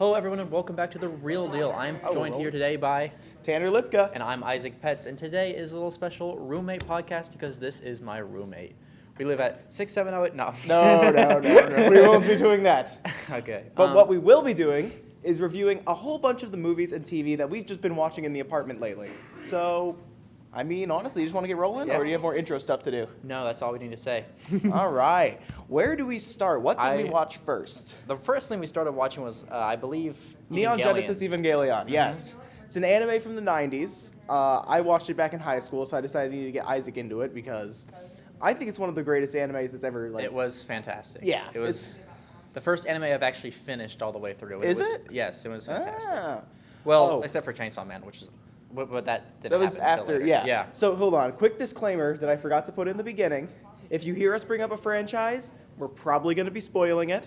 Hello, everyone, and welcome back to The Real Deal. I'm joined here today by Tanner Lipka. And I'm Isaac Petz, and today is a little special roommate podcast because this is my roommate. We live at 6708. No. We won't be doing that. Okay. But what we will be doing is reviewing a whole bunch of the movies and TV that we've just been watching in the apartment lately. So, I mean, honestly, you just want to get rolling? Yeah. Or do you have more intro stuff to do? No, that's all we need to say. All right. Where do we start? What did we watch first? The first thing we started watching was, I believe, Neon Evangelion. Genesis Evangelion, yes. It's an anime from the 90s. I watched it back in high school, so I decided I needed to get Isaac into it because I think it's one of the greatest animes that's ever, It was fantastic. Yeah. It was the first anime I've actually finished all the way through. Is it? Yes, it was fantastic. Ah. Well, except for Chainsaw Man, which is... But that didn't was happen until after, later. yeah. Yeah. So hold on, quick disclaimer that I forgot to put in the beginning. If you hear us bring up a franchise, we're probably going to be spoiling it.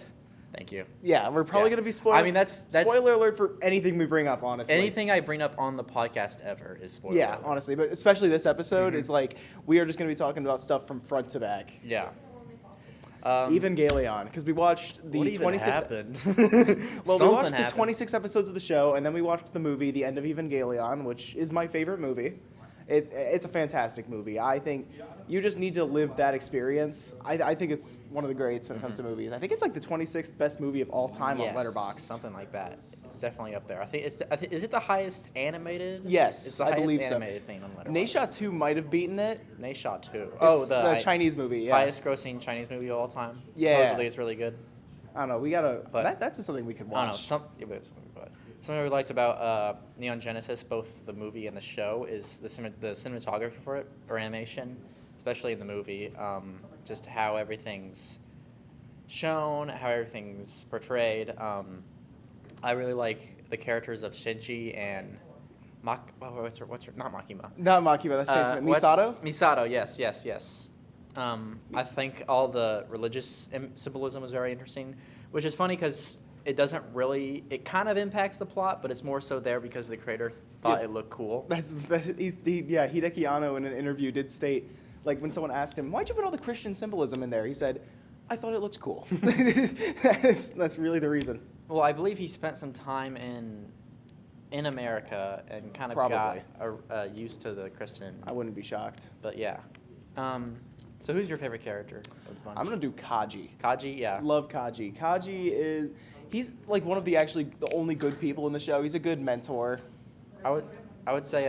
Thank you. Yeah, we're probably going to be spoiling. I mean, that's spoiler alert for anything we bring up, honestly. Anything I bring up on the podcast ever is spoiler. Yeah, honestly, but especially this episode is like we are just going to be talking about stuff from front to back. Yeah. Evangelion, because we watched the what even 26 happened? Well, we watched happened. the 26 episodes of the show, and then we watched the movie, The End of Evangelion, which is my favorite movie. It's a fantastic movie. I think you just need to live that experience. I think it's one of the greats when it comes to movies. I think it's like the 26th best movie of all time on Letterboxd. Something like that. It's definitely up there. I think is it the highest animated? Yes, it's the I highest believe animated thing on Letterboxd. Neisha 2 might have beaten it. Neisha 2. It's the Chinese movie, yeah. Highest grossing Chinese movie of all time. Yeah. Supposedly it's really good. I don't know. We gotta. That's just something we could watch. I don't know. Something we liked about Neon Genesis, both the movie and the show, is the cinematography for it, or animation, especially in the movie. Just how everything's shown, how everything's portrayed. I really like the characters of Shinji and not Makima. Not Makima. That's Chainsaw Man. Misato. Misato. Yes. I think all the religious symbolism was very interesting, which is funny because it kind of impacts the plot, but it's more so there because the creator thought it looked cool. Hideki Anno in an interview did state, like when someone asked him, why'd you put all the Christian symbolism in there? He said, I thought it looked cool. That's really the reason. Well, I believe he spent some time in America and kind of got used to the Christian. I wouldn't be shocked. But yeah. So who's your favorite character of the bunch? I'm going to do Kaji. Kaji, yeah. Love Kaji. He's like one of the only good people in the show. He's a good mentor. I would say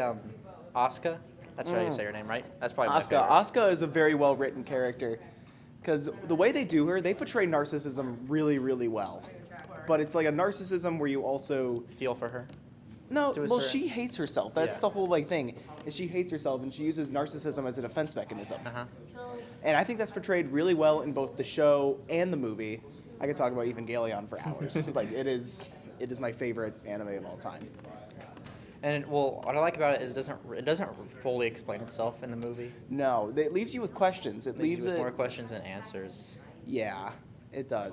Asuka. That's how you say her name, right? That's probably my favorite. Asuka is a very well written character because the way they do her, they portray narcissism really, really well. But it's like a narcissism where you also feel for her. No, well, she hates herself. That's the whole thing. Is she hates herself and she uses narcissism as a defense mechanism. And I think that's portrayed really well in both the show and the movie. I could talk about Evangelion for hours. It is my favorite anime of all time. And what I like about it is it doesn't fully explain itself in the movie. No, it leaves you with questions. It leaves you with more questions than answers. Yeah, it does.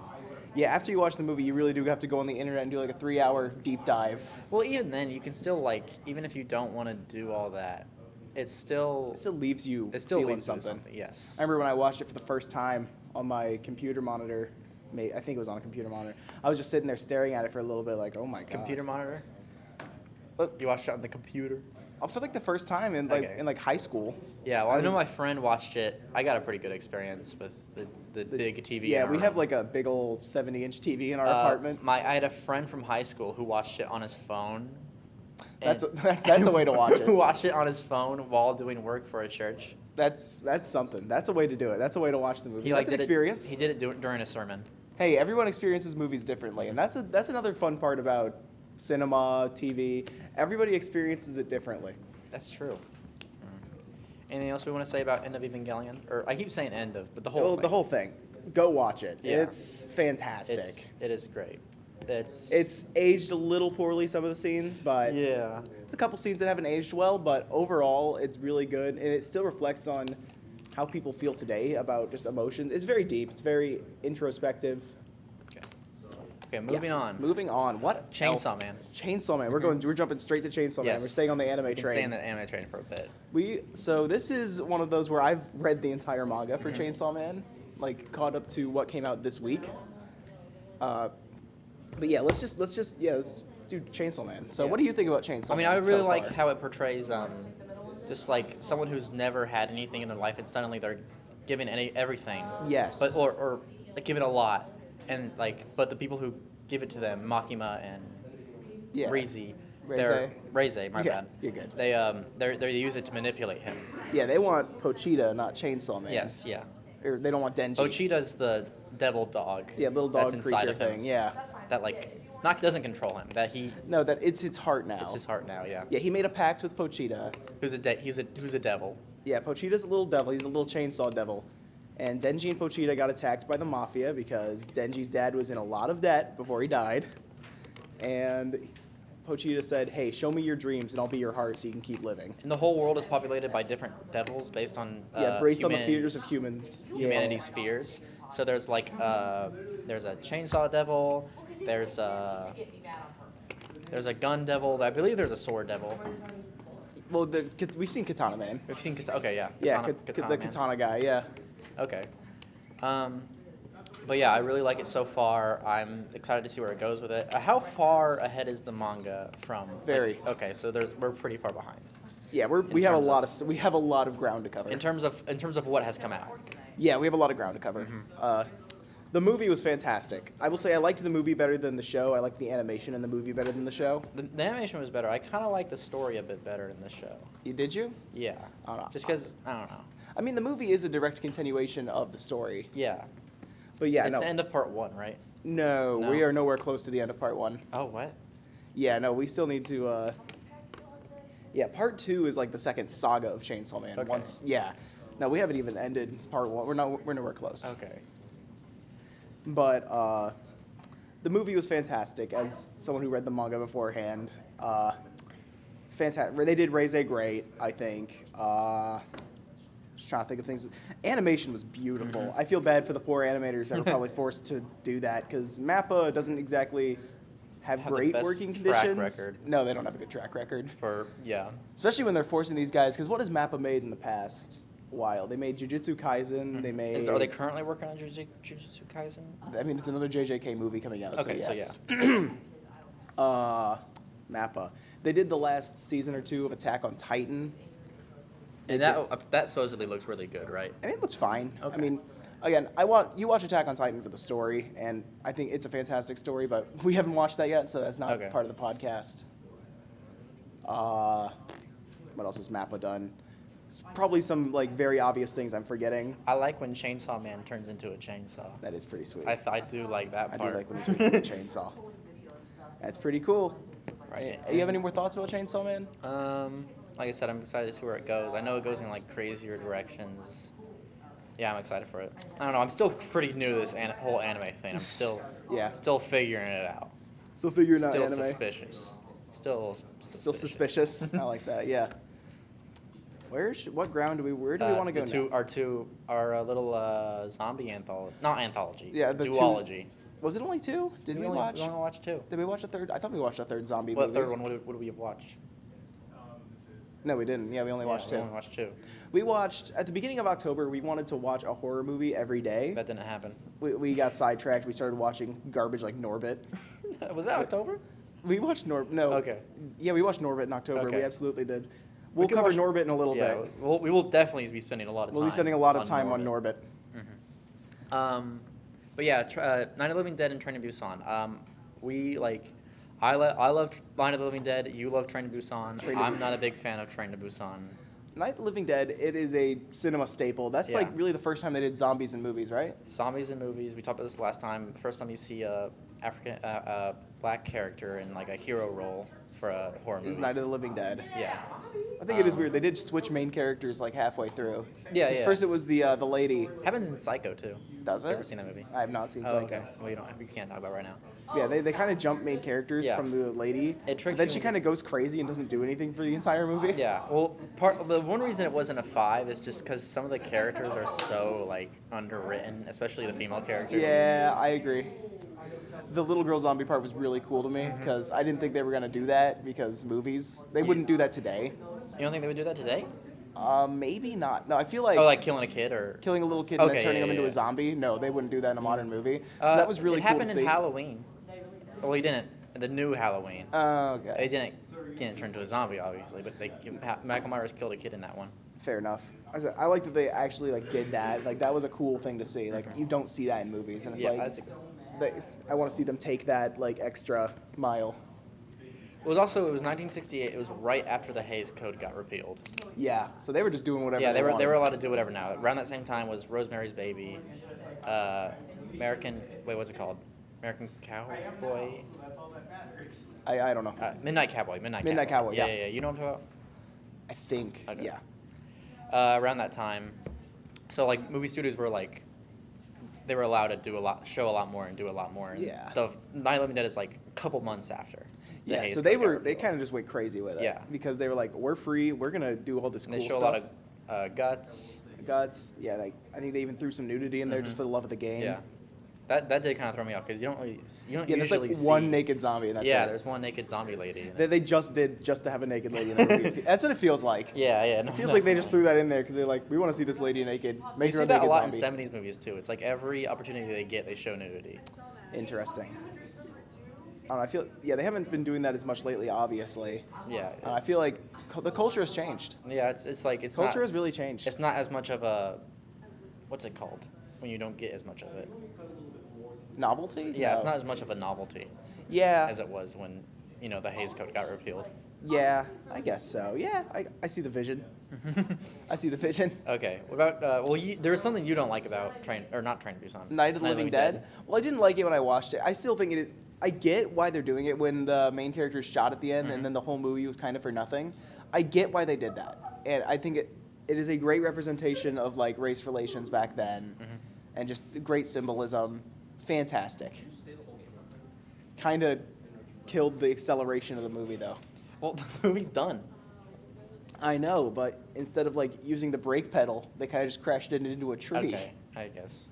Yeah, after you watch the movie, you really do have to go on the internet and do like a 3-hour deep dive. Well, even then, you can still even if you don't want to do all that, it still leaves you feeling something. Yes. I remember when I watched it for the first time on my computer monitor. I think it was on a computer monitor. I was just sitting there staring at it for a little bit, like, oh my god. Computer monitor? You watched it on the computer? For like the first time in high school. Yeah, well, I know my friend watched it. I got a pretty good experience with the big TV. Yeah, we have like a big old 70-inch TV in our apartment. I had a friend from high school who watched it on his phone. That's a way to watch it. Who watched it on his phone while doing work for a church. That's something. That's a way to do it. That's a way to watch the movie. That's an experience. He did it during a sermon. Hey, everyone experiences movies differently, and that's another fun part about cinema, TV. Everybody experiences it differently. That's true. Anything else we want to say about End of Evangelion? Or I keep saying end of, but the whole thing. The whole thing. Go watch it. Yeah. It's fantastic. It is great. It's aged a little poorly, some of the scenes, but yeah, there's a couple scenes that haven't aged well, but overall it's really good, and it still reflects on how people feel today about just emotion. It's very deep. It's very introspective. Okay, moving on. What? Chainsaw Man. Chainsaw Man. We're jumping straight to Chainsaw Man. We're staying on the anime train. Stay on the anime train for a bit. So this is one of those where I've read the entire manga for Chainsaw Man, like caught up to what came out this week. But yeah, let's do Chainsaw Man. So what do you think about Chainsaw Man? I mean, I really so like far? how it portrays just like someone who's never had anything in their life and suddenly they're given everything. Yes. But or like, given a lot, and but the people who give it to them, Makima and Rize, Reze, my bad. You're good. They use it to manipulate him. Yeah, they want Pochita, not Chainsaw Man. Yes, yeah. Or they don't want Denji. Pochita's the devil dog. Yeah, little dog that's inside creature of him. thing. Yeah. That doesn't control him. It's his heart now. It's his heart now. Yeah. Yeah, he made a pact with Pochita. Who's a devil. Yeah, Pochita's a little devil. He's a little chainsaw devil. And Denji and Pochita got attacked by the mafia because Denji's dad was in a lot of debt before he died. And Pochita said, hey, show me your dreams and I'll be your heart so you can keep living. And the whole world is populated by different devils based on based on the fears of humans. Humanity's fears. So there's there's a chainsaw devil, there's a gun devil, I believe there's a sword devil. Well, we've seen Katana Man. We've seen okay, yeah. The Katana guy, yeah. Okay. But yeah, I really like it so far. I'm excited to see where it goes with it. How far ahead is the manga from? Very. Okay, so we're pretty far behind. Yeah, we have a lot of ground to cover. In terms of what has come out. Yeah, we have a lot of ground to cover. Mm-hmm. The movie was fantastic. I will say I liked the movie better than the show. I liked the animation in the movie better than the show. The animation was better. I kind of like the story a bit better in the show. Did you? Yeah. I don't know. Just because, I don't know. I mean, the movie is a direct continuation of the story. Yeah. But yeah, it's the end of part 1, right? No, we are nowhere close to the end of part 1. Oh, what? Yeah, no, we still need to. Yeah, part 2 is like the second saga of Chainsaw Man. Okay. No, we haven't even ended part 1. We're nowhere close. Okay. But the movie was fantastic. As someone who read the manga beforehand, fantastic. They did Reze great, I think. Just trying to think of things. Animation was beautiful. Mm-hmm. I feel bad for the poor animators that were probably forced to do that because MAPPA doesn't exactly have great working conditions. Record. No, they don't have a good track record. Especially when they're forcing these guys. Because what has MAPPA made in the past while? They made Jujutsu Kaisen. Mm-hmm. They made. Are they currently working on Jujutsu Kaisen? I mean, it's another JJK movie coming out. Okay, so yes. yeah. MAPPA. They did the last season or 2 of Attack on Titan. And that supposedly looks really good, right? I mean, it looks fine. Okay. I mean, again, you watch Attack on Titan for the story, and I think it's a fantastic story, but we haven't watched that yet, so that's not part of the podcast. What else has MAPPA done? It's probably some very obvious things I'm forgetting. I like when Chainsaw Man turns into a chainsaw. That is pretty sweet. I do like that part. I do like when he turns into a chainsaw. That's pretty cool. Right. You have any more thoughts about Chainsaw Man? Like I said, I'm excited to see where it goes. I know it goes in crazier directions. Yeah, I'm excited for it. I don't know. I'm still pretty new to this whole anime thing. I'm still figuring it out. Still figuring out anime. Still suspicious. Still suspicious. I like that. Yeah. Where do we want to go now? Our little zombie anthology. Not anthology. Yeah, the duology. Was it only 2? Did we watch? We only watched 2. Did we watch a third? I thought we watched a third zombie movie. What third one would we have watched? No, we didn't. Yeah, we only watched 2. We only watched 2. We watched, at the beginning of October, we wanted to watch a horror movie every day. That didn't happen. We got sidetracked. We started watching garbage like Norbit. Was that October? We watched Norbit. No. Okay. Yeah, we watched Norbit in October. Okay. We absolutely did. We'll cover Norbit in a little bit. We will definitely be spending a lot of time. We'll be spending a lot of time on Norbit. Mm-hmm. But yeah, Night of the Living Dead and Train to Busan. I love Night of the Living Dead. You love Train to Busan. I'm not a big fan of Train to Busan. Night of the Living Dead, it is a cinema staple. That's really the first time they did zombies in movies, right? Zombies in movies. We talked about this last time. First time you see a black character in a hero role for a horror movie. Is Night of the Living Dead. Yeah. I think it is weird. They did switch main characters halfway through. Yeah. First it was the lady. Happens in Psycho too. Does it? Have you ever seen that movie? I have not seen Oh, Psycho. okay. Well, you can't talk about it right now. Yeah, they kind of jump main characters from the lady. It tricks then you. she kind of goes crazy and doesn't do anything for the entire movie. Yeah. Well, the one reason it wasn't a 5 is just because some of the characters are so underwritten, especially the female characters. Yeah, I agree. The little girl zombie part was really cool to me because I didn't think they were gonna do that because movies they wouldn't do that today. You don't think they would do that today? Maybe not. No, I feel like. Oh, like killing a kid or killing a little kid and then turning him into a zombie. No, they wouldn't do that in a modern movie. So that was really cool to see. It happened in Halloween. Well, he didn't. The new Halloween. Oh, He okay. didn't turn into a zombie, obviously, but Michael Myers killed a kid in that one. Fair enough. I like that they actually like did that. Like that was a cool thing to see. Like you don't see that in movies, and it's I want to see them take that like extra mile. It was 1968. It was right after the Hays Code got repealed. Yeah. So they were just doing whatever. Yeah, they they were wanted. allowed to do whatever now. Around that same time was Rosemary's Baby, what's it called? American Cowboy. I don't know. Midnight Cowboy. Midnight Cowboy, yeah. Yeah. You know what I'm talking about? I think. Okay. Yeah. Around that time, so like movie studios were like, they were allowed to show a lot more and do a lot more. And Yeah. The Night of the Living Dead is like a couple months after. the Yeah, Hays so Code they got were repealed. kind of just went crazy with it. Yeah. Because they were like, we're free, we're gonna do all this And cool they show stuff. a lot of guts. Guts. Yeah, like I think they even threw some nudity in there just for the love of the game. Yeah. That did kind of throw me off because you don't Yeah, there's usually like see one naked zombie and that's yeah, it. there's one naked zombie lady. They just did just to have a naked lady in the movie. That's what it feels like. Yeah. It feels like they just threw that in there because they're like, we want to see this lady naked. Make You her see a that a naked lot zombie. in 70s movies too. It's like every opportunity they get, they show nudity. Interesting. I feel they haven't been doing that as much lately, obviously. Yeah. I feel like the culture has changed. Yeah, it's Culture not, has really changed. It's not as much of a, what's it called when you don't get as much of it? Novelty? Yeah, it's No. not as much of a novelty Yeah. as it was when the Hays Code got repealed. Yeah, I guess so. Yeah, I see the vision. I see the vision. Okay. What about there was something you don't like about Train to Busan. Night of the Living Dead. Well, I didn't like it when I watched it. I still think it is. I get why they're doing it when the main character is shot at the end, and then the whole movie was kind of for nothing. I get why they did that, and I think it is a great representation of like race relations back then, and just great symbolism. Fantastic. Kind of killed the acceleration of the movie though. Well, the movie's done. I know, but instead of like using the brake pedal, they kind of just crashed it into a tree. Okay, I guess.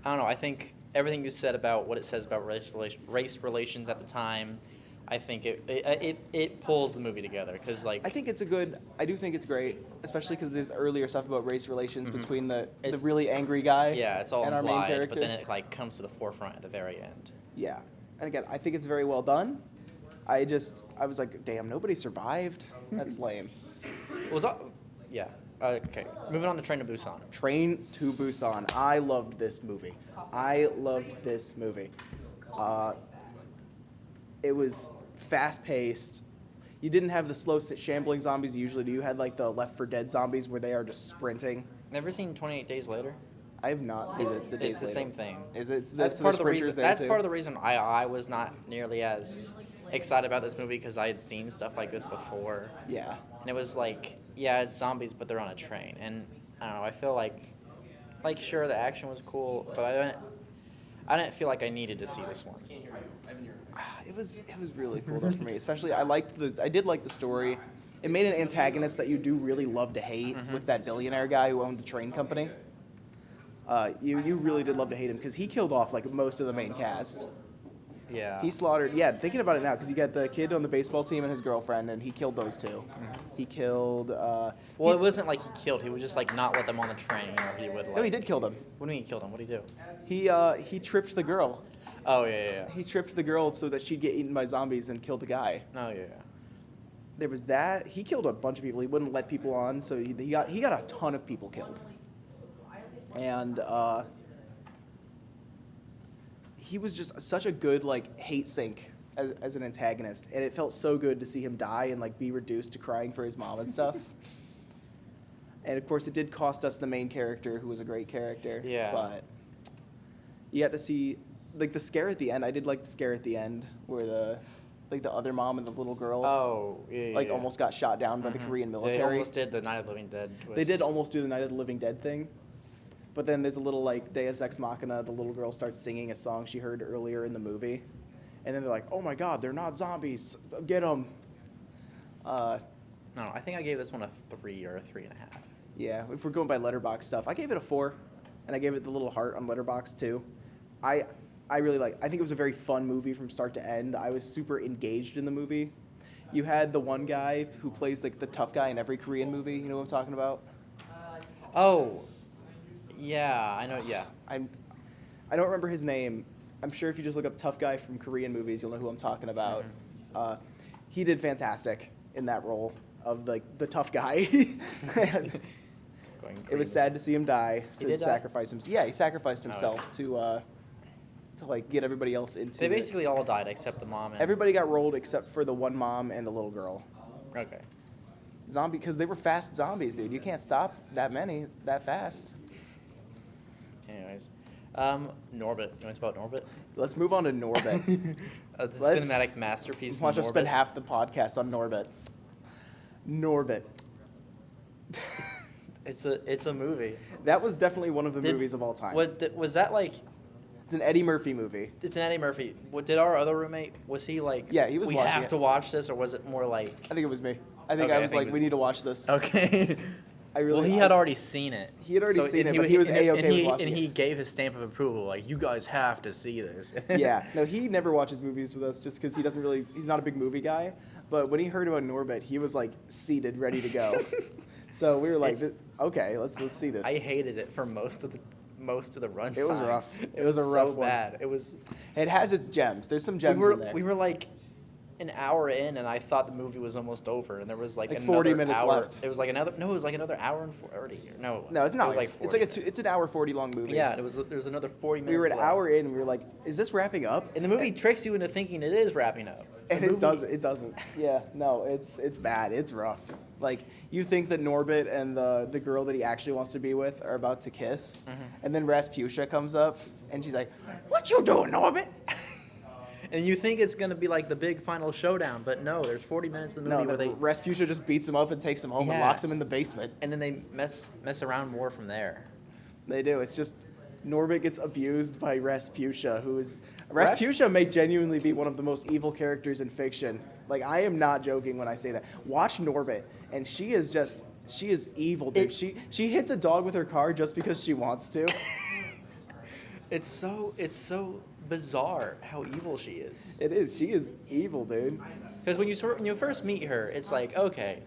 I don't know. I think everything you said about what it says about race relations at the time, I think it pulls the movie together because like I do think it's great, especially because there's earlier stuff about race relations between the really angry guy yeah, it's all and our main implied, character. but then it like comes to the forefront at the very end. Yeah, and again, I think it's very well done. I was like, damn, nobody survived. That's lame. Yeah. Okay. Moving on to Train to Busan. Train to Busan. I loved this movie. It was fast-paced. You didn't have the slow shambling zombies you usually do. You had like the Left 4 Dead zombies where they are just sprinting. Never seen 28 Days Later? I have not seen the days It's the later. same thing. Is it? That's part of the reason. That's part of the reason I was not nearly as excited about this movie because I had seen stuff like this before. Yeah. And it was like, yeah, it's zombies, but they're on a train. And I don't know. I feel like sure the action was cool, but I didn't feel like I needed to see this one. It was really cool though for me. Especially I did like the story. It made an antagonist that you do really love to hate with that billionaire guy who owned the train company. You really did love to hate him because he killed off like most of the main cast. Yeah. He slaughtered. Yeah, thinking about it now, because you got the kid on the baseball team and his girlfriend, and he killed those two. He killed. Well, it wasn't like he killed. He would just like not let them on the train. He would. Like, No, he did kill them. What do you mean he killed him? What did he do? He tripped the girl. Oh yeah. He tripped the girl so that she'd get eaten by zombies and kill the guy. Oh yeah. There was that. He killed a bunch of people. He wouldn't let people on, so he got a ton of people killed. And he was just such a good like hate sink as an antagonist, and it felt so good to see him die and like be reduced to crying for his mom and stuff. And of course, it did cost us the main character, who was a great character. Yeah. But you got to see like the scare at the end. I did like the scare at the end where the other mom and the little girl almost got shot down by the Korean military. They almost did the Night of the Living Dead twist. They did almost do the Night of the Living Dead thing. But then there's a little like Deus Ex Machina. The little girl starts singing a song she heard earlier in the movie, and then they're like, "Oh my God, they're not zombies! Get them!" No, I think I gave this one a 3 or a 3.5. Yeah, if we're going by Letterboxd stuff, I gave it a 4, and I gave it the little heart on Letterboxd too. I really I think it was a very fun movie from start to end. I was super engaged in the movie. You had the one guy who plays like the tough guy in every Korean movie. You know what I'm talking about? Oh. Yeah, I know. Yeah. I don't remember his name. I'm sure if you just look up tough guy from Korean movies, you'll know who I'm talking about. Mm-hmm. He did fantastic in that role of like the tough guy. It was sad to see him die. To sacrifice himself. Yeah, he sacrificed himself to like get everybody else into. They basically all died except the mom. And everybody got rolled except for the one mom and the little girl. Okay. Zombie, because they were fast zombies, dude. You can't stop that many that fast. Anyways, Norbit. You want to talk about Norbit? Let's move on to Norbit. The cinematic masterpiece. Watch us spend half the podcast on Norbit. Norbit. It's a movie. That was definitely one of the movies of all time. Was that like? It's an Eddie Murphy movie. It's an Eddie Murphy. Did our other roommate, was he like? Yeah, he was. We watching have it. to watch this, or was it more like? I think it was me. I think I was like, we need to watch this. Okay. He had already seen it. He had already seen it, but he was A-okay with watching it. And he gave his stamp of approval, like, you guys have to see this. Yeah. No, he never watches movies with us just because he's not a big movie guy. But when he heard about Norbit, he was like seated, ready to go. So we were like, okay, let's see this. I hated it for most of the runtime. It was rough. It was a rough one. bad. It has its gems. There's some gems in there. We were like an hour in, and I thought the movie was almost over, and there was like another 40 minutes hour. left. It was like another hour and 40. No, it's not. It was like 40. It's an hour 40 long movie. Yeah, there was another 40 minutes. We were an left. hour in, and we were like, is this wrapping up? And the movie tricks you into thinking it is wrapping up. And it doesn't. Yeah, no, it's bad. It's rough. Like, you think that Norbit and the girl that he actually wants to be with are about to kiss, and then Rasputia comes up, and she's like, "What you doing, Norbit?" And you think it's going to be like the big final showdown, but no, there's 40 minutes in the movie where Rasputia just beats him up and takes him home and locks him in the basement. And then they mess around more from there. They do. It's just Norbit gets abused by Rasputia, Rasputia may genuinely be one of the most evil characters in fiction. Like, I am not joking when I say that. Watch Norbit, and she is evil, dude. She hits a dog with her car just because she wants to. It's so bizarre how evil she is. It is. She is evil, dude. Because when you first meet her, it's like, okay,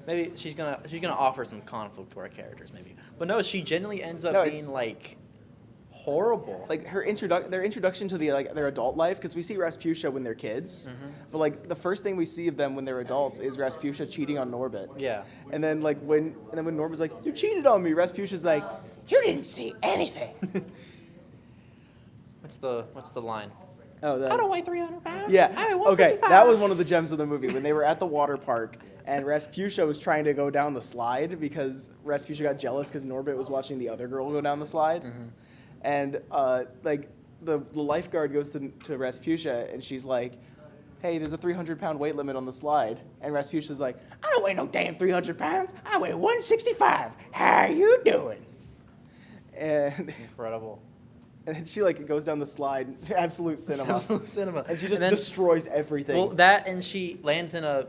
maybe she's gonna offer some conflict to our characters, maybe. But no, she genuinely ends up being like horrible. Like their introduction to their adult life, because we see Rasputia when they're kids, but like the first thing we see of them when they're adults is Rasputia cheating on Norbit. Yeah. And then when Norbit's like, "You cheated on me," Rasputia's like, "You didn't see anything." What's the line? Oh, I don't weigh 300 pounds. Yeah. I weigh Okay, 165. that was one of the gems of the movie when they were at the water park and Rasputia was trying to go down the slide because Rasputia got jealous because Norbit was watching the other girl go down the slide, and like the lifeguard goes to Rasputia and she's like, "Hey, there's a 300-pound weight limit on the slide," and Rasputia's like, "I don't weigh no damn 300 pounds. I weigh 165. How you doing?" And incredible. And then she like goes down the slide, absolute cinema. Absolute cinema. And she just destroys everything. Well, that and she lands in a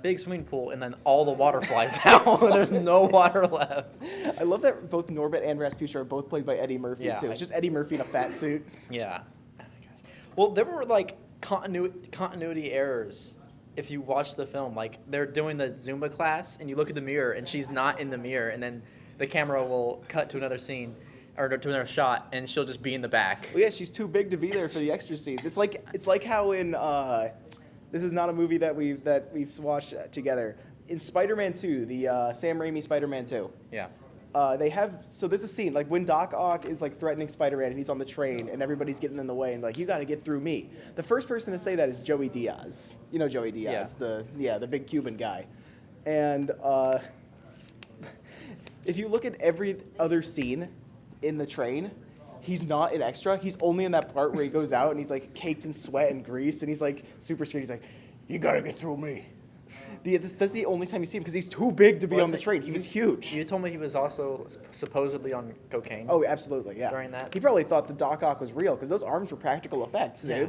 big swimming pool, and then all the water flies out. There's no water left. I love that both Norbit and Rasputia are both played by Eddie Murphy too. It's just Eddie Murphy in a fat suit. Yeah. Oh my gosh. Well, there were like continuity errors. If you watch the film, like they're doing the Zumba class, and you look at the mirror, and she's not in the mirror, and then the camera will cut to another scene. Or to another shot, and she'll just be in the back. Well, yeah, she's too big to be there for the extra scenes. It's like how in this is not a movie that we've watched together. In Spider-Man 2, the Sam Raimi Spider-Man 2. Yeah. There's a scene like when Doc Ock is like threatening Spider-Man and he's on the train and everybody's getting in the way and like, "You got to get through me." The first person to say that is Joey Diaz. You know Joey Diaz, the big Cuban guy, and if you look at every other scene in the train, he's not an extra. He's only in that part where he goes out and he's like caked in sweat and grease and he's like super scared. He's like, "You gotta get through me." That's the only time you see him because he's too big to be on the train. He was huge. You told me he was also supposedly on cocaine. Oh, absolutely, yeah. During that, he probably thought the Doc Ock was real because those arms were practical effects, dude. Yeah.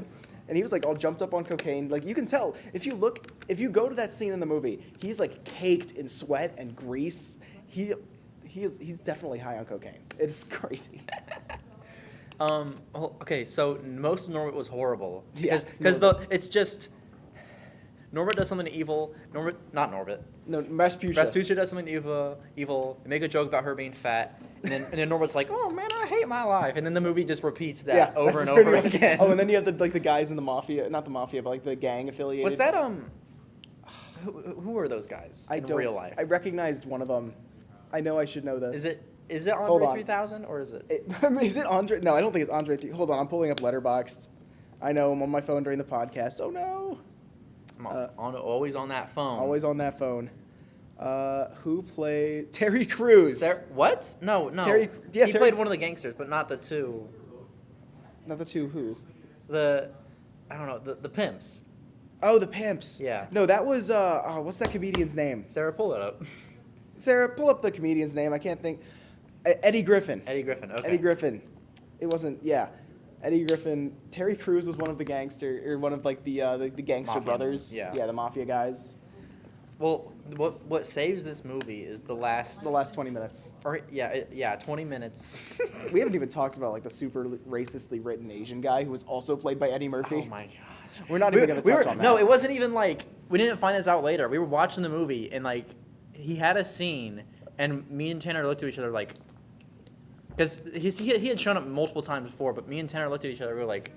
And he was like all jumped up on cocaine. Like you can tell if you go to that scene in the movie, he's like caked in sweat and grease. He's definitely high on cocaine. It's crazy. Okay, so most of Norbit was horrible. Yeah, Because it's just Norbit does something evil. Not Norbit. No, Rasputia. Rasputia does something evil. They make a joke about her being fat, and then Norbit's like, "Oh man, I hate my life," and then the movie just repeats that over and over again. Oh, and then you have the guys in the mafia, not the mafia, but like the gang affiliated. Was that who were those guys in real life? I recognized one of them. I know I should know this. Is it Andre 3000 or is it? Is it Andre? No, I don't think it's Andre. Hold on, I'm pulling up Letterboxd. I know I'm on my phone during the podcast. Oh no. Always on that phone. Always on that phone. Who played Terry Crews? What? No. He played one of the gangsters, but not the two. Not the two who? I don't know. The pimps. Oh, the pimps. Yeah. No, that was what's that comedian's name? Sarah, pull it up. Sarah, pull up the comedian's name. I can't think. Eddie Griffin. Eddie Griffin. Okay. Eddie Griffin. It wasn't. Yeah. Eddie Griffin. Terry Crews was one of the one of like the gangster Mafia. brothers. Yeah. Yeah, the mafia guys. Well, what saves this movie is the last 20 minutes. 20 minutes. We haven't even talked about like the super racistly written Asian guy who was also played by Eddie Murphy. Oh my gosh. We're not even going to touch on that. No, it wasn't even like we didn't find this out later. We were watching the movie and like he had a scene and me and Tanner looked at each other like, because he had shown up multiple times before, but me and Tanner looked at each other. We were like,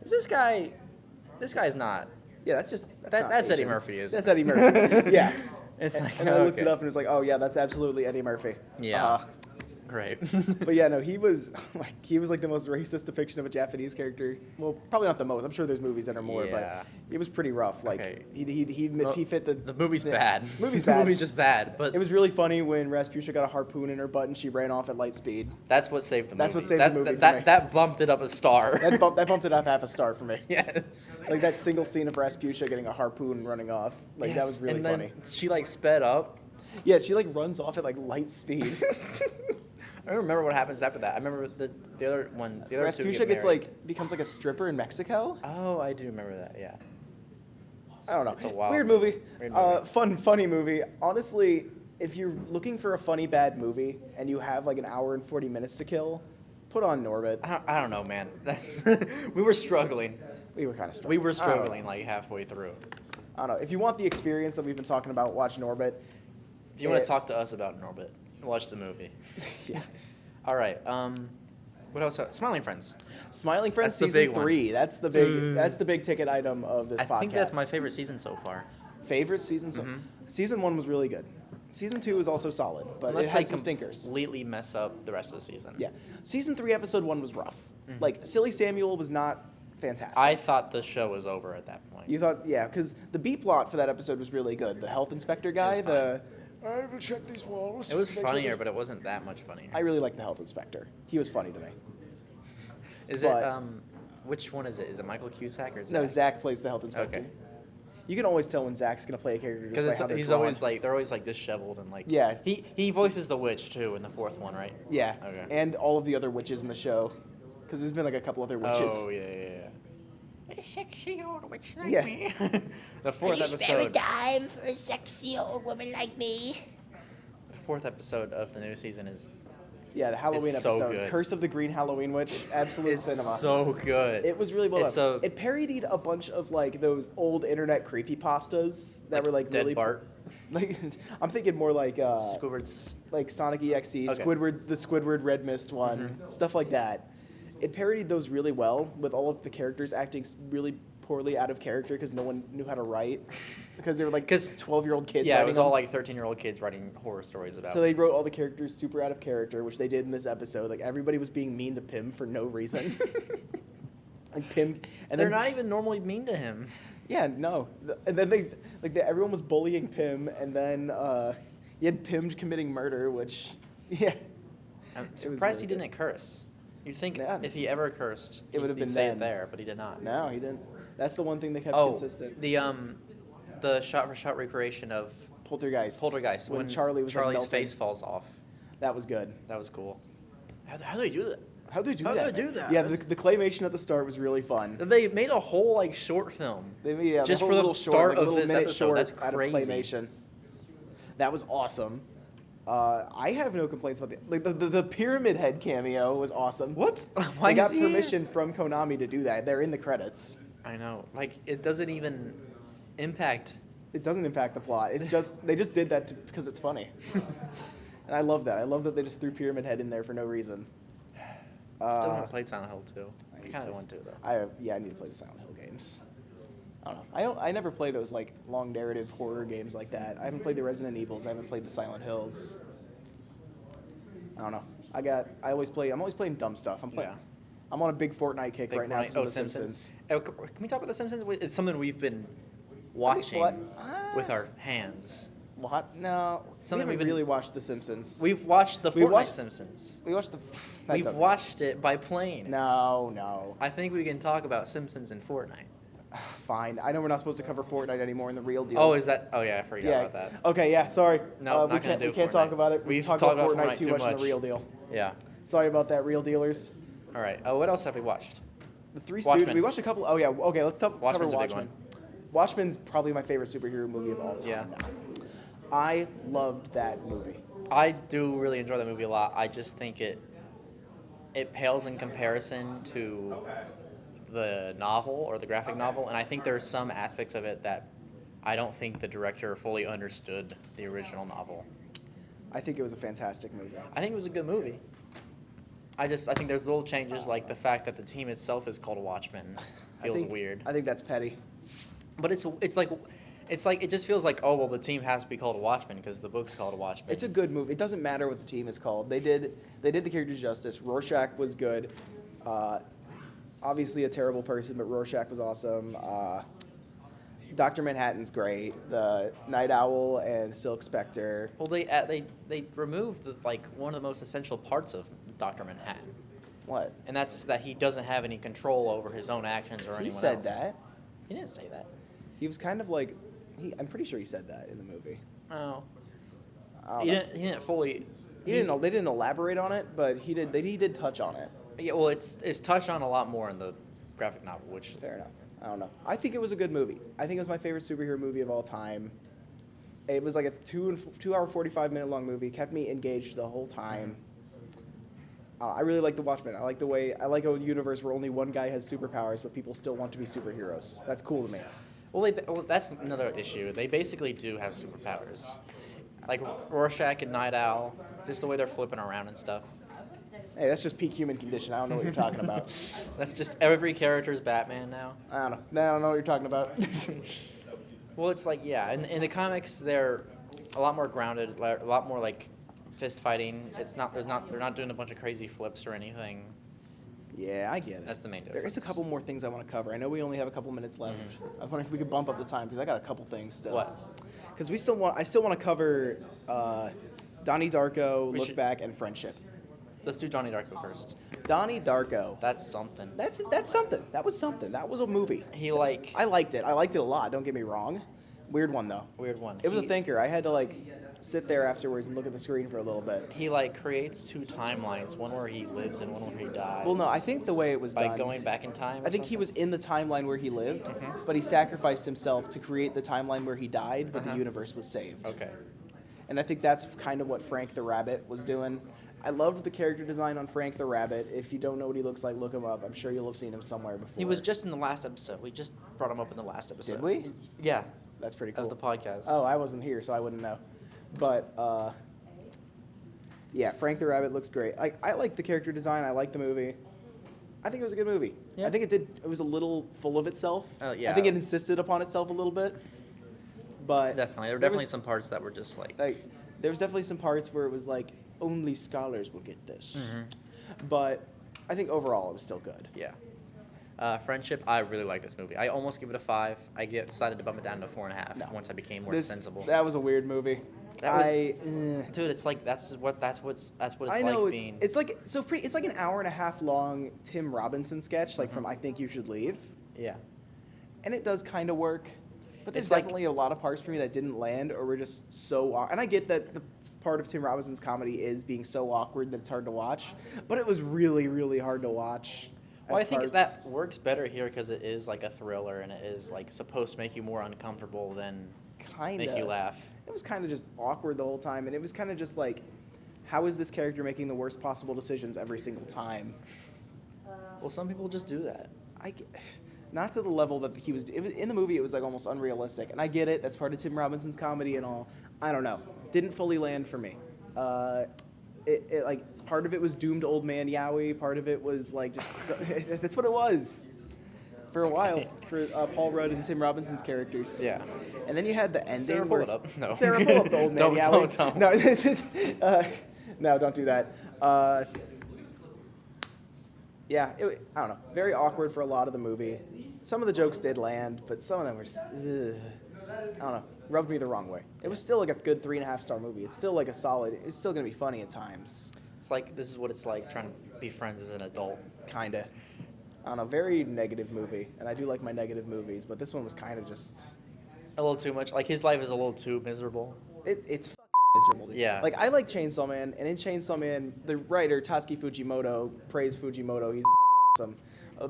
"Is this guy? This guy's not." Yeah, that's Eddie Murphy, isn't That's Eddie Murphy. Yeah. It's like, and I looked it up and it was like, oh yeah, that's absolutely Eddie Murphy. Yeah. Great. But yeah, no, he was like the most racist depiction of a Japanese character. Well, probably not the most. I'm sure there's movies that are more, but it was pretty rough. Like he fit the movie's bad. Movie's bad. The movie's just bad. But it was really funny when Rasputia got a harpoon in her butt and she ran off at light speed. That's what saved the movie. That's what saved the movie. That bumped it up a star. That bumped it up half a star for me. Yes. Like that single scene of Rasputia getting a harpoon and running off. Like that was really funny. She like sped up. Yeah, she like runs off at like light speed. I don't remember what happens after that. I remember the other one. The other Rasputia becomes like a stripper in Mexico. Oh, I do remember that. Yeah. I don't know. It's a wild Weird movie. Funny movie. Honestly, if you're looking for a funny bad movie and you have like an hour and 40 minutes to kill, put on Norbit. I don't know, man. We were struggling. We were kind of struggling. We were struggling like halfway through. I don't know. If you want the experience that we've been talking about, watch Norbit. If you want to talk to us about Norbit, watch the movie. Yeah. All right. What else? Smiling Friends. Smiling Friends That's season 3. That's the big. That's the big ticket item of this podcast. I think that's my favorite season so far. Favorite season? Mm-hmm. Season 1 was really good. Season 2 is also solid, but Unless it had they some stinkers. Completely mess up the rest of the season. Yeah. Season 3, episode 1 was rough. Mm-hmm. Like Silly Samuel was not fantastic. I thought the show was over at that point. You thought, yeah, because the B plot for that episode was really good. The health inspector guy, I have to check these walls. It was funnier, but it wasn't that much funnier. I really liked the health inspector. He was funny to me. Is it which one is it? Is it Michael Cusack or Zach? No, Zach plays the health inspector. Okay. You can always tell when Zach's gonna play a character just by how they're he's drawn. always like they're always like disheveled and like yeah. He voices the witch too in the 4th one, right? Yeah. Okay. And all of the other witches in the show, because there's been like a couple other witches. Oh yeah. A sexy old witch like Yeah. me. The 4th episode. Spare time for a sexy old woman like me. The 4th episode of the new season is. Yeah, the Halloween It's so episode, good. Curse of the Green Halloween Witch, absolute cinema. So good. It was really well It's done. It parodied a bunch of like those old internet creepypastas that were like Dead really Bart. Like I'm thinking more like Squidward's. like Sonic EXE, Okay. Squidward, the Squidward Red Mist one, stuff like that. It parodied those really well, with all of the characters acting really poorly out of character because no one knew how to write, because they were like 12-year-old kids. Yeah, it writing was them. all like 13-year-old kids writing horror stories about. So they wrote all the characters super out of character, which they did in this episode. Like everybody was being mean to Pym for no reason. Like Pym, and they're then, not even normally mean to him. Yeah, no. And then everyone was bullying Pym, and then you had Pym committing murder, which yeah. I'm It was surprised really he didn't curse. You'd think Yeah. if he ever cursed, It would have he'd been say then. it there, but he did not. No, he didn't. That's the one thing they kept Oh, consistent. the shot-for-shot recreation of Poltergeist. when Charlie was like, Charlie's melting. face falls off. That was good. That was cool. How do they do that? How did they do How that? did they do man? that? Yeah, the claymation at the start was really fun. They made a whole like short film. Just whole for the little start of little this minute episode. short That's out of crazy. claymation. That was awesome. I have no complaints about the Pyramid Head cameo was awesome. What? They Why got is he here? permission from Konami to do that. They're in the credits. I know. Like it doesn't even. impact. It doesn't impact the plot. It's just they just did that because it's funny, and I love that. I love that they just threw Pyramid Head in there for no reason. Still haven't played Silent Hill 2. I kind of want to though. I need to play the Silent Hill games. I don't know. I never play those like long narrative horror games like that. I haven't played the Resident Evils. I haven't played the Silent Hills. I don't know. I'm always playing dumb stuff. I'm on a big Fortnite kick right now. Oh, Simpsons. Can we talk about The Simpsons? It's something we've been watching with our hands. What? No. Something we haven't really watched The Simpsons. We've watched the Fortnite Simpsons. We watched the. We've watched it by plane. No. I think we can talk about Simpsons and Fortnite. Fine. I know we're not supposed to cover Fortnite anymore in the real deal. Oh, is that? Oh, yeah, I forgot about that. Okay, yeah, sorry. No, we can't talk about it. We've talked about Fortnite too much in the real deal. Yeah. Sorry about that, real dealers. All right. What else have we watched? The Three Watchmen. Stooges. We watched a couple. Oh, yeah. Okay, let's cover Watchmen's a big Watchmen. one. Watchmen's probably my favorite superhero movie of all time. Yeah. I loved that movie. I do really enjoy that movie a lot. I just think it pales in comparison to the novel or the graphic novel, and I think there are some aspects of it that I don't think the director fully understood the original novel. I think it was a fantastic movie. I think it was a good movie. I think there's little changes, like the fact that the team itself is called Watchmen feels weird. I think that's petty. But it's like it just feels like, oh well, the team has to be called a Watchman because the book's called a Watchman. It's a good movie. It doesn't matter what the team is called. They did the characters justice. Rorschach was good. Obviously a terrible person, but Rorschach was awesome. Dr. Manhattan's great. The Night Owl and Silk Spectre. Well, they removed one of the most essential parts of Dr. Manhattan. What? And that's that he doesn't have any control over his own actions or anyone else. He said that. He didn't say that. He was kind of like, I'm pretty sure he said that in the movie. Oh. He didn't fully. They didn't elaborate on it, but he did. He did touch on it. Yeah, well, it's touched on a lot more in the graphic novel, which. Fair enough. I don't know. I think it was a good movie. I think it was my favorite superhero movie of all time. It was like a 2 hour 45-minute long movie. It kept me engaged the whole time. I really like The Watchmen. I like a universe where only one guy has superpowers, but people still want to be superheroes. That's cool to me. Well, that's another issue. They basically do have superpowers, like Rorschach and Night Owl, just the way they're flipping around and stuff. Hey, that's just peak human condition. I don't know what you're talking about. That's just every character's Batman now. I don't know. I don't know what you're talking about. Well, it's like, yeah, in the comics they're a lot more grounded, a lot more like fist fighting. They're not doing a bunch of crazy flips or anything. Yeah, I get it. That's the main difference. There is a couple more things I want to cover. I know we only have a couple minutes left. I was wondering if we could bump up the time because I got a couple things still. What? Because I still want to cover Donnie Darko, Look Back, and Friendship. Let's do Donnie Darko first. Donnie Darko. That's something. That's something. That was something. That was a movie. I liked it. I liked it a lot. Don't get me wrong. Weird one though. Weird one. It was a thinker. I had to sit there afterwards and look at the screen for a little bit. He creates two timelines, one where he lives and one where he dies. Well, no, I think the way it was done. By going back in time. I think he was in the timeline where he lived, but he sacrificed himself to create the timeline where he died, but the universe was saved. Okay. And I think that's kind of what Frank the Rabbit was doing. I loved the character design on Frank the Rabbit. If you don't know what he looks like, look him up. I'm sure you'll have seen him somewhere before. He was just in the last episode. We just brought him up in the last episode. Did we? Yeah. That's pretty cool. Of the podcast. Oh, I wasn't here, so I wouldn't know. But, yeah, Frank the Rabbit looks great. I like the character design. I like the movie. I think it was a good movie. Yeah. I think it was a little full of itself. Yeah. I think it insisted upon itself a little bit. But definitely. There were definitely some parts that were just there was definitely some parts where it was only scholars will get this. But I think overall it was still good. Yeah. Friendship, I really like this movie. I almost give it a 5. I decided to bump it down to 4.5 once I became more sensible. That was a weird movie. Dude, it's like that's what it's like being. It's like it's like an hour and a half long Tim Robinson sketch, from I Think You Should Leave. Yeah. And it does kind of work, but there's definitely a lot of parts for me that didn't land or were just so. And I get that the part of Tim Robinson's comedy is being so awkward that it's hard to watch, but it was really, really hard to watch. Well, I think that works better here because it is like a thriller and it is supposed to make you more uncomfortable than make you laugh. It was kind of just awkward the whole time, and it was kind of just how is this character making the worst possible decisions every single time? Well, some people just do that. not to the level that he was. In the movie, it was like almost unrealistic, and I get it. That's part of Tim Robinson's comedy and all. I don't know. Didn't fully land for me. It like part of it was doomed old man yaoi. Part of it was like just that's what it was for a while for Paul Rudd and Tim Robinson's characters. Yeah. And then you had the ending. Sarah, pull it up. No. Sarah, pull up the old man yaoi. Don't. No, no, don't do that. Yeah, I don't know. Very awkward for a lot of the movie. Some of the jokes did land, but some of them were just, ugh, I don't know, rubbed me the wrong way. It was still like a good 3.5-star movie. It's still like a solid, it's still going to be funny at times. It's like, this is what it's like trying to be friends as an adult. Kinda. I don't know, very negative movie. And I do like my negative movies, but this one was kind of just... A little too much. Like, his life is a little too miserable. It's fucking miserable. Dude. Yeah. Like, I like Chainsaw Man, and in Chainsaw Man, the writer, Tatsuki Fujimoto, praised Fujimoto. He's fucking awesome.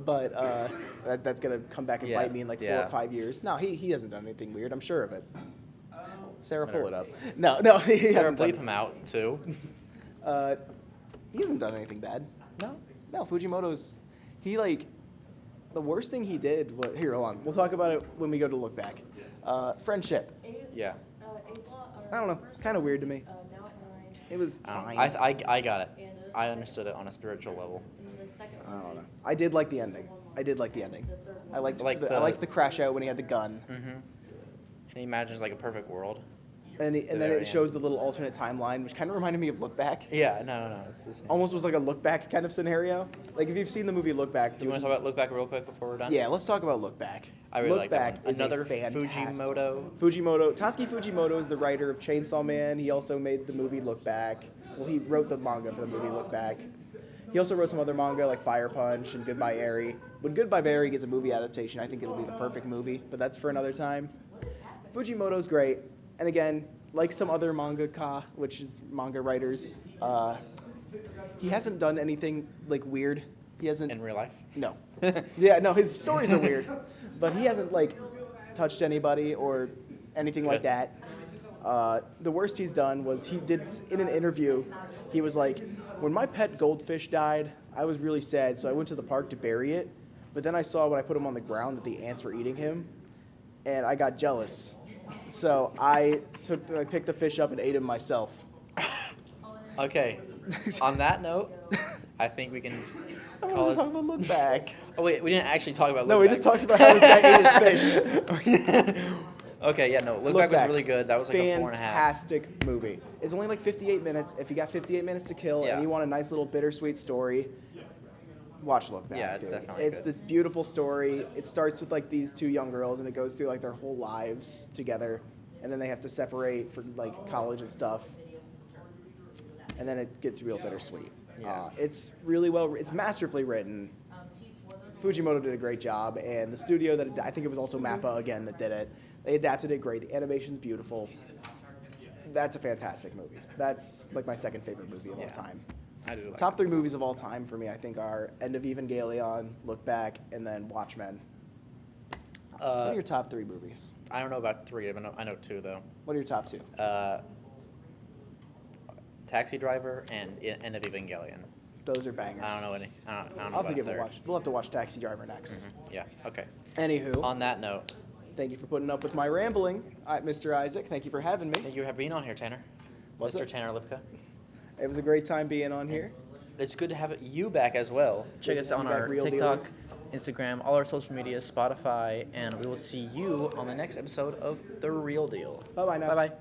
But that's going to come back and bite me in like 4 or 5 years. No, he hasn't done anything weird. I'm sure of it. Sarah, pull it up. No, he Sarah, hasn't bleep done him out, too. He hasn't done anything bad. No, Fujimoto's... He, like... The worst thing he did was... Here, hold on. We'll talk about it when we go to look back. Friendship. Yeah. I don't know. Kind of weird to me. It was fine. I got it. I understood it on a spiritual level. I don't know. I did like the ending. I liked the crash out when he had the gun. Mm-hmm. And he imagines like a perfect world. And then it shows the little alternate timeline, which kind of reminded me of Look Back. Yeah, no, it's the same. Almost was like a Look Back kind of scenario. Like if you've seen the movie Look Back. Do you want to talk about Look Back real quick before we're done? Yeah, let's talk about Look Back. I really like Back that one. Another Fujimoto. Tatsuki Fujimoto is the writer of Chainsaw Man. He also made the movie Look Back. Well, he wrote the manga for the movie Look Back. He also wrote some other manga like Fire Punch and Goodbye Eri. When Goodbye Eri gets a movie adaptation, I think it'll be the perfect movie, but that's for another time. Fujimoto's great. And again, like some other mangaka, which is manga writers, he hasn't done anything like weird. He hasn't In real life? No. Yeah, no, his stories are weird, but he hasn't like touched anybody or anything like that. The worst he's done was he did in an interview. He was like, "When my pet goldfish died, I was really sad, so I went to the park to bury it. But then I saw when I put him on the ground that the ants were eating him, and I got jealous. So I picked the fish up and ate him myself." Okay. On that note, I think we can I call want to this... talk about Look Back. Oh, wait, we didn't actually talk about Look No, Back. we just talked about how this guy ate his fish. Okay, yeah, no, Look Back was really good. That was like a 4.5. Fantastic movie. It's only like 58 minutes. If you got 58 minutes to kill and you want a nice little bittersweet story, watch Look Back. Yeah, it's dude. definitely It's good. this beautiful story. It starts with like these two young girls and it goes through like their whole lives together, and then they have to separate for like college and stuff, and then it gets real bittersweet. Yeah. It's really it's masterfully written. Fujimoto did a great job, and the studio I think it was also Mappa again that did it. They adapted it great. The animation's beautiful. That's a fantastic movie. That's like my second favorite movie of all time. I do like Top 3 movies of all time for me, I think, are End of Evangelion, Look Back, and then Watchmen. What are your top 3 movies? I don't know about 3. I know 2 though. What are your top 2? Taxi Driver and End of Evangelion. Those are bangers. I don't know any. I don't know I'll have about to give a it a third. watch. We'll have to watch Taxi Driver next. Mm-hmm. Yeah. Okay. Anywho, On that note, thank you for putting up with my rambling, Mr. Isaac. Thank you for having me. thank you for being on here, Tanner. What's Mr. up? Tanner Lipka. It was a great time being on here. It's good to have you back as well. Check good us to out have on you back, our Real TikTok, Dealers. Instagram, all our social media, Spotify, and we will see you on the next episode of The Real Deal. Bye-bye now. Bye-bye.